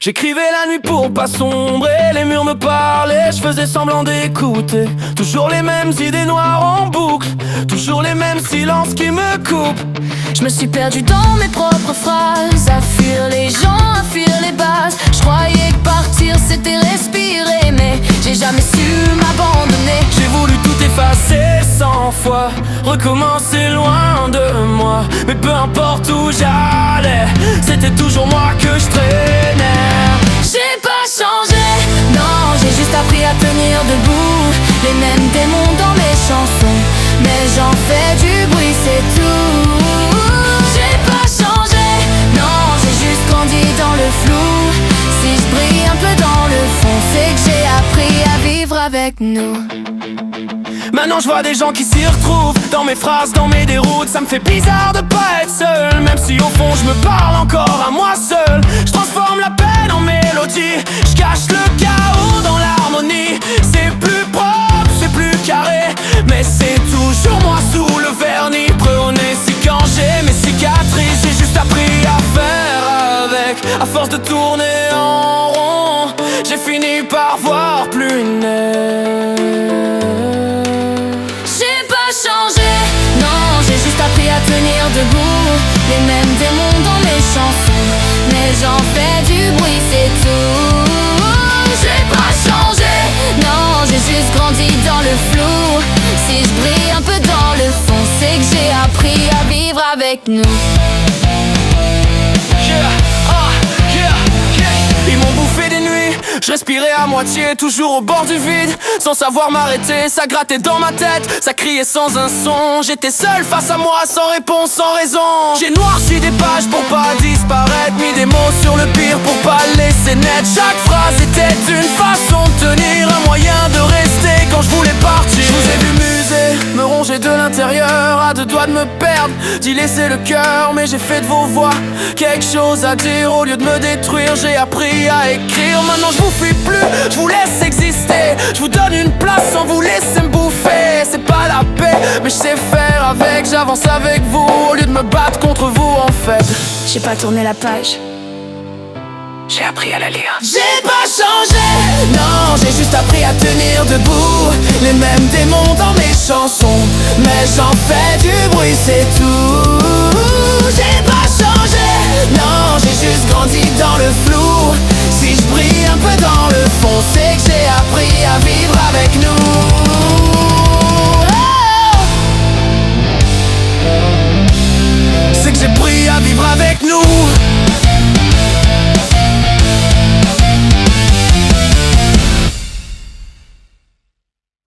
J'écrivais la nuit pour pas sombrer, les murs me parlaient, je faisais semblant d'écouter. Toujours les mêmes idées noires en boucle, toujours les mêmes silences qui me coupent. Je me suis perdu dans mes propres phrases, à fuir les gens, à fuir les bases. Je croyais que partir c'était respirer, mais j'ai jamais su m'abandonner. J'ai voulu tout effacer 100 fois, recommencer loin de moi. Mais peu importe où j'allais, c'était toujours moi que je traînais. J'ai pas changé, non, j'ai juste appris à tenir debout. Les mêmes démons dans mes chansons, mais j'en fais du bruit, c'est tout. J'ai pas changé, non, j'ai juste grandi dans le flou. Si je brille un peu dans le fond, c'est que j'ai appris à vivre avec nous. Maintenant je vois des gens qui s'y retrouvent dans mes phrases, dans mes déroutes. Ça me fait bizarre de pas être seul, même si au fond je me parle encore à moi seul. Je transforme la peine en mélodie, je cache le chaos dans l'harmonie. C'est plus propre, c'est plus carré, mais c'est toujours moi sous le vernis. Prêt au nez si quand j'ai mes cicatrices, j'ai juste appris à faire avec. À force de tourner en rond, j'ai fini par voir plus net. Appris à tenir debout, les mêmes démons dans mes chansons, mais j'en fais du bruit, c'est tout. J'ai pas changé, non, j'ai juste grandi dans le flou. Si je brille un peu dans le fond, c'est que j'ai appris à vivre avec nous. Ils m'ont bouffé des nuits, je respirais à moitié, toujours au bord du vide, sans savoir m'arrêter. Ça grattait dans ma tête, ça criait sans un son. J'étais seul face à moi, sans réponse, sans raison. J'ai noirci des pages pour pas disparaître, mis des mots sur le pire pour pas laisser net. Chaque phrase était une façon de tenir, un moyen de rester quand je voulais partir. Je vous ai vu muser, me ronger de l'intérieur, à deux doigts de me perdre, d'y laisser le cœur. Mais j'ai fait de vos voix quelque chose à dire, au lieu de me détruire, j'ai appris à écrire. Maintenant je vous fuis plus, je vous laisse exister. Je vous donne une place sans vous laisser me bouffer. C'est pas la paix, mais je sais faire avec. J'avance avec vous au lieu de me battre contre vous en fait. J'ai pas tourné la page, j'ai appris à la lire. j'ai pas changé, non, j'ai juste appris à tenir debout. Les mêmes démons dans mes chansons, mais j'en fais du bruit, c'est tout. J'ai pas changé, non, j'ai juste grandi dans le flou. Si je brille un peu dans le fond, c'est que j'ai appris à vivre avec nous.